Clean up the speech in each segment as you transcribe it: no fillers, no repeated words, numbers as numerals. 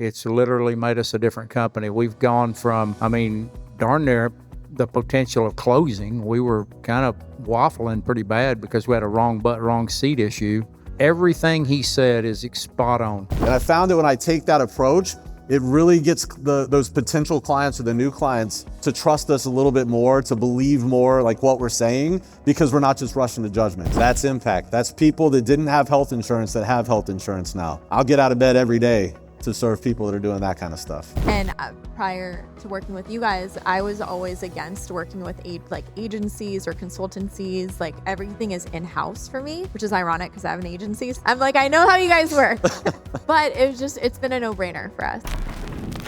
It's literally made us a different company. We've gone from, darn near the potential of closing. We were kind of waffling pretty bad because we had a wrong seat issue. Everything he said is spot on. And I found that when I take that approach, it really gets those potential clients or the new clients to trust us a little bit more, to believe more like what we're saying, because we're not just rushing to judgment. That's impact. That's people that didn't have health insurance that have health insurance now. I'll get out of bed every day to serve people that are doing that kind of stuff. And prior to working with you guys, I was always against working with agencies or consultancies. Like everything is in-house for me, which is ironic because I have an agency. I'm like, I know how you guys work, but it's been a no-brainer for us.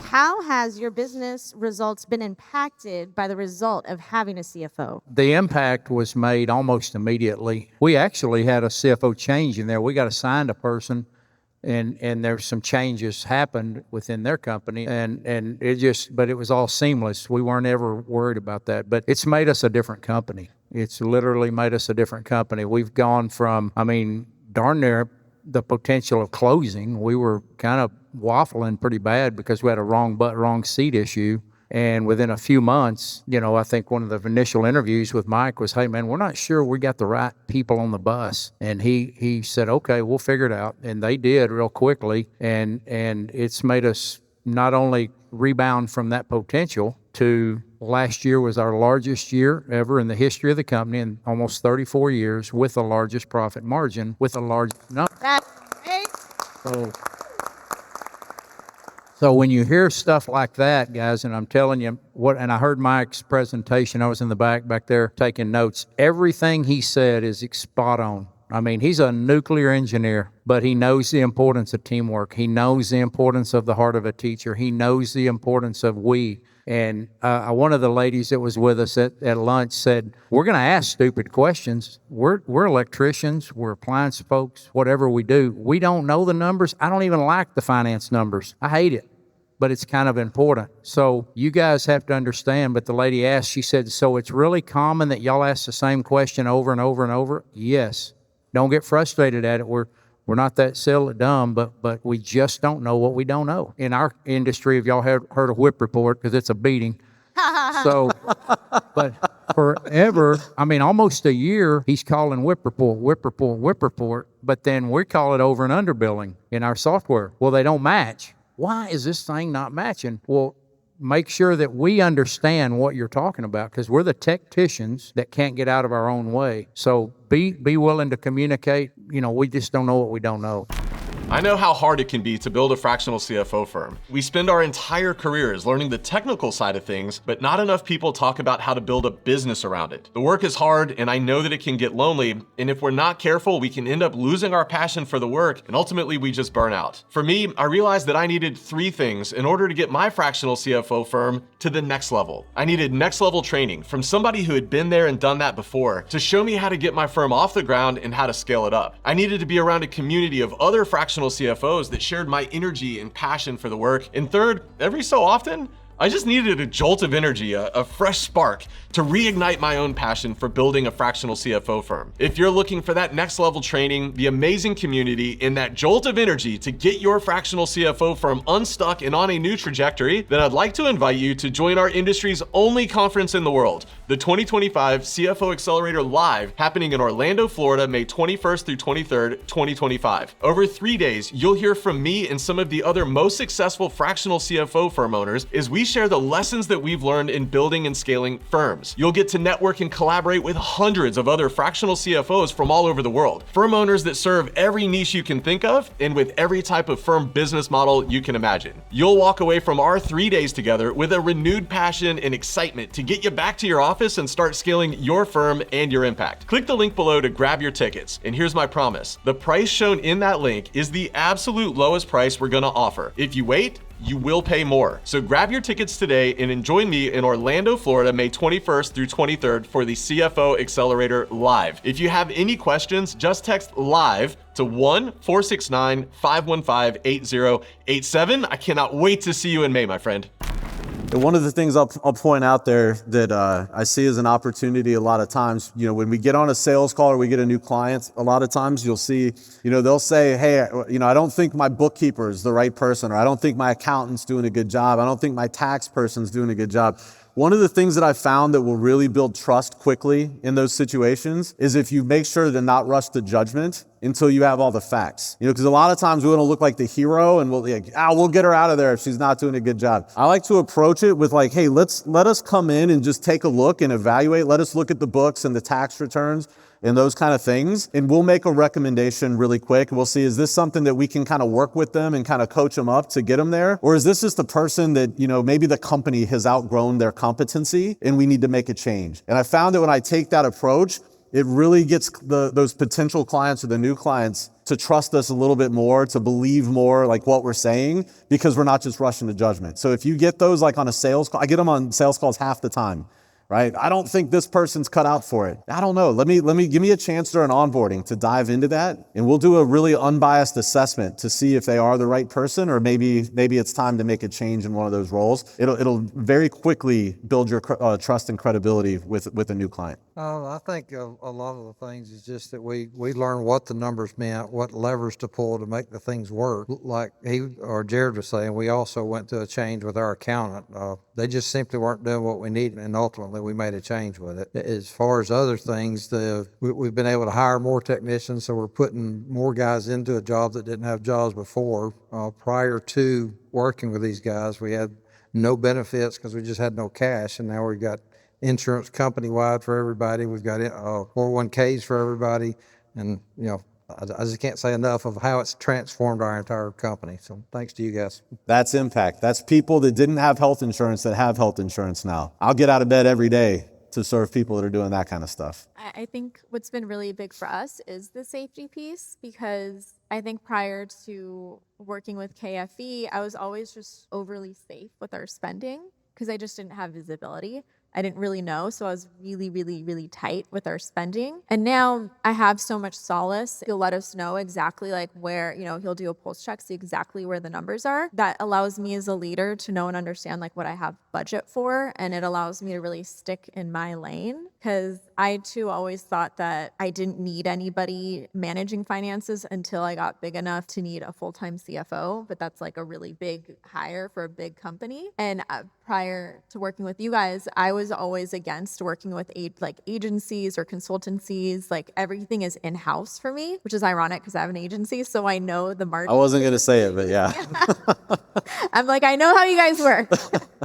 How has your business results been impacted by the result of having a CFO? The impact was made almost immediately. We actually had a CFO change in there. We got assigned a person, and there's some changes happened within their company, and but it was all seamless. We weren't ever worried about that, but it's made us a different company. It's literally made us a different company. We've gone from, darn near the potential of closing. We were kind of waffling pretty bad because we had a wrong seat issue. And within a few months, I think one of the initial interviews with Mike was, hey man, we're not sure we got the right people on the bus. And he said, okay, we'll figure it out. And they did real quickly. And it's made us not only rebound from that potential to last year was our largest year ever in the history of the company in almost 34 years with the largest profit margin with a large number. So when you hear stuff like that, guys, and I'm telling you and I heard Mike's presentation, I was in the back there taking notes. Everything he said is spot on. He's a nuclear engineer, but he knows the importance of teamwork. He knows the importance of the heart of a teacher. He knows the importance of we. And one of the ladies that was with us at lunch said, we're going to ask stupid questions. We're electricians, we're appliance folks, whatever we do. We don't know the numbers. I don't even like the finance numbers. I hate it, but it's kind of important. So you guys have to understand, but the lady asked, she said, so it's really common that y'all ask the same question over and over and over? Yes. Don't get frustrated at it. We're not that silly dumb, but we just don't know what we don't know. In our industry, if y'all have heard of whip report, because it's a beating. So, but forever, almost a year, he's calling whip report, but then we call it over and under billing in our software. Well, they don't match. Why is this thing not matching? Well, make sure that we understand what you're talking about, because we're the tacticians that can't get out of our own way. So be willing to communicate. We just don't know what we don't know. I know how hard it can be to build a fractional CFO firm. We spend our entire careers learning the technical side of things, but not enough people talk about how to build a business around it. The work is hard, and I know that it can get lonely, and if we're not careful, we can end up losing our passion for the work, and ultimately we just burn out. For me, I realized that I needed 3 things in order to get my fractional CFO firm to the next level. I needed next level training from somebody who had been there and done that before to show me how to get my firm off the ground and how to scale it up. I needed to be around a community of other fractional CFOs that shared my energy and passion for the work. And third, every so often, I just needed a jolt of energy, a fresh spark to reignite my own passion for building a fractional CFO firm. If you're looking for that next level training, the amazing community, and that jolt of energy to get your fractional CFO firm unstuck and on a new trajectory, then I'd like to invite you to join our industry's only conference in the world, the 2025 CFO Accelerator Live, happening in Orlando, Florida, May 21st through 23rd, 2025. Over 3 days, you'll hear from me and some of the other most successful fractional CFO firm owners as we share the lessons that we've learned in building and scaling firms. You'll get to network and collaborate with hundreds of other fractional CFOs from all over the world, firm owners that serve every niche you can think of and with every type of firm business model you can imagine. You'll walk away from our 3 days together with a renewed passion and excitement to get you back to your office and start scaling your firm and your impact. Click the link below to grab your tickets. And here's my promise. The price shown in that link is the absolute lowest price we're gonna offer. If you wait, you will pay more. So grab your tickets today and join me in Orlando, Florida, May 21st through 23rd for the CFO Accelerator Live. If you have any questions, just text LIVE to 1-469-515-8087. I cannot wait to see you in May, my friend. And one of the things I'll point out there that I see as an opportunity a lot of times, when we get on a sales call or we get a new client, a lot of times you'll see, they'll say, hey, I don't think my bookkeeper is the right person, or I don't think my accountant's doing a good job. I don't think my tax person's doing a good job. One of the things that I found that will really build trust quickly in those situations is if you make sure to not rush to judgment until you have all the facts. Because a lot of times we want to look like the hero and we'll get her out of there if she's not doing a good job. I like to approach it with like, hey, let us come in and just take a look and evaluate. Let us look at the books and the tax returns and those kind of things. And we'll make a recommendation really quick. We'll see, is this something that we can kind of work with them and kind of coach them up to get them there? Or is this just a person that, maybe the company has outgrown their competency and we need to make a change? And I found that when I take that approach, it really gets those potential clients or the new clients to trust us a little bit more, to believe more like what we're saying, because we're not just rushing to judgment. So if you get those like on a sales call, I get them on sales calls half the time. Right? I don't think this person's cut out for it. I don't know. Let me give me a chance during onboarding to dive into that, and we'll do a really unbiased assessment to see if they are the right person, or maybe it's time to make a change in one of those roles. It'll very quickly build your trust and credibility with a new client. I think a lot of the things is just that we learn what the numbers meant, what levers to pull to make the things work. Like Jared was saying, we also went through a change with our accountant. They just simply weren't doing what we needed, and ultimately we made a change with it. As far as other things, we've been able to hire more technicians, so we're putting more guys into a job that didn't have jobs before. Prior to working with these guys, we had no benefits because we just had no cash, and now we've got insurance company-wide for everybody. We've got 401ks for everybody, and I just can't say enough of how it's transformed our entire company. So thanks to you guys. That's impact. That's people that didn't have health insurance that have health insurance now. I'll get out of bed every day to serve people that are doing that kind of stuff. I think what's been really big for us is the safety piece, because I think prior to working with KFE, I was always just overly safe with our spending because I just didn't have visibility. I didn't really know, so I was really, really, really tight with our spending. And now I have so much solace. He'll let us know exactly like where, he'll do a pulse check, see exactly where the numbers are. That allows me as a leader to know and understand like what I have budget for, and it allows me to really stick in my lane, because I too always thought that I didn't need anybody managing finances until I got big enough to need a full-time CFO, but that's like a really big hire for a big company. And prior to working with you guys, I was always against working with agencies or consultancies. Like everything is in-house for me, which is ironic because I have an agency, so I know the market. I wasn't going to say it, but yeah. I'm like, I know how you guys work.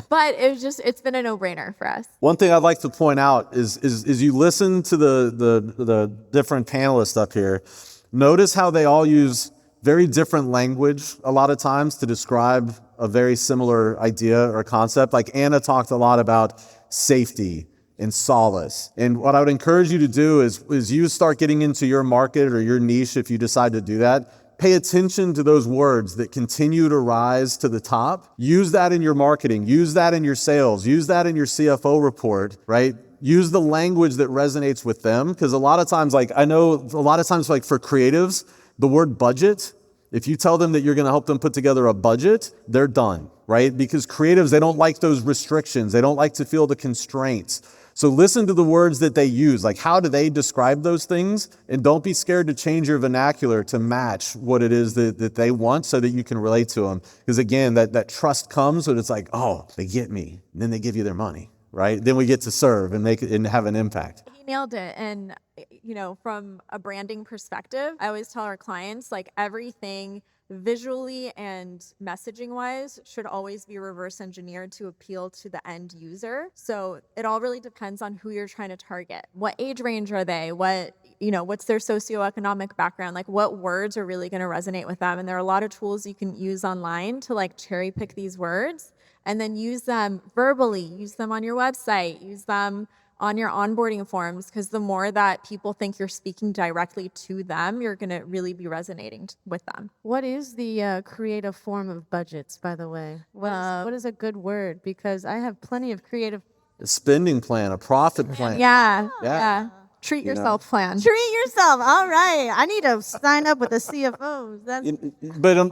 But it's been a no-brainer for us. One thing I'd like to point out is you listen to the different panelists up here. Notice how they all use very different language a lot of times to describe a very similar idea or concept. Like Anna talked a lot about safety and solace. And what I would encourage you to do is you start getting into your market or your niche, if you decide to do that, pay attention to those words that continue to rise to the top. Use that in your marketing. Use that in your sales. Use that in your CFO report, right? Use the language that resonates with them. Because a lot of times, like for creatives, the word budget, if you tell them that you're going to help them put together a budget, they're done, right? Because creatives, they don't like those restrictions. They don't like to feel the constraints. So listen to the words that they use. Like, how do they describe those things? And don't be scared to change your vernacular to match what it is that they want, so that you can relate to them. Because again, that trust comes when it's like, oh, they get me. And then they give you their money, right? Then we get to serve and make it and have an impact. He nailed it. And from a branding perspective, I always tell our clients, like, everything visually and messaging wise should always be reverse engineered to appeal to the end user. So it all really depends on who you're trying to target. What age range are they? What's their socioeconomic background? Like, what words are really going to resonate with them? And there are a lot of tools you can use online to like cherry pick these words and then use them verbally, use them on your website, use them on your onboarding forms, because the more that people think you're speaking directly to them, you're going to really be resonating with them. What is the creative form of budgets, by the way? What is a good word? Because I have plenty of creative. A spending plan, a profit plan. Yeah. Treat you know? yourself plan. Treat yourself. All right. I need to sign up with the CFOs. That's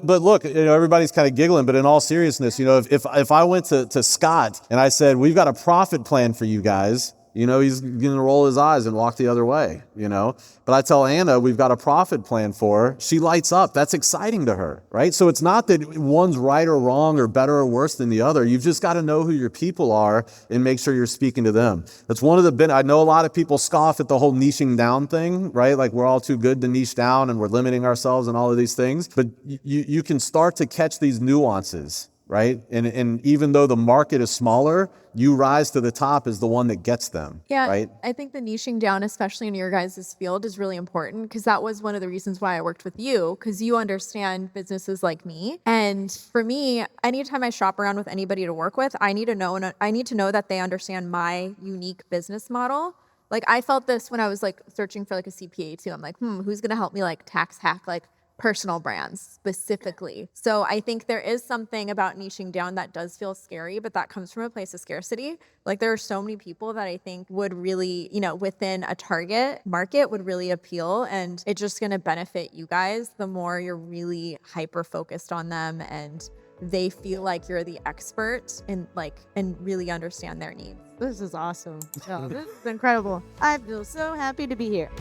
But look, everybody's kind of giggling, but in all seriousness, if I went to Scott and I said, we've got a profit plan for you guys, he's going to roll his eyes and walk the other way, But I tell Anna, we've got a profit plan for her. She lights up. That's exciting to her, right? So it's not that one's right or wrong or better or worse than the other. You've just got to know who your people are and make sure you're speaking to them. That's one of I know a lot of people scoff at the whole niching down thing, right? Like we're all too good to niche down and we're limiting ourselves and all of these things. But you can start to catch these nuances, right? And even though the market is smaller, you rise to the top as the one that gets them, Yeah, right? I think the niching down, especially in your guys' field, is really important because that was one of the reasons why I worked with you, because you understand businesses like me. And for me, anytime I shop around with anybody to work with, I need to know that they understand my unique business model. Like I felt this when I was like searching for like a CPA too. I'm like, who's gonna help me like tax hack like personal brands specifically. So I think there is something about niching down that does feel scary, but that comes from a place of scarcity. Like there are so many people that I think would really, within a target market would really appeal. And it's just going to benefit you guys the more you're really hyper focused on them and they feel like you're the expert and really understand their needs. This is awesome. This is incredible. I feel so happy to be here.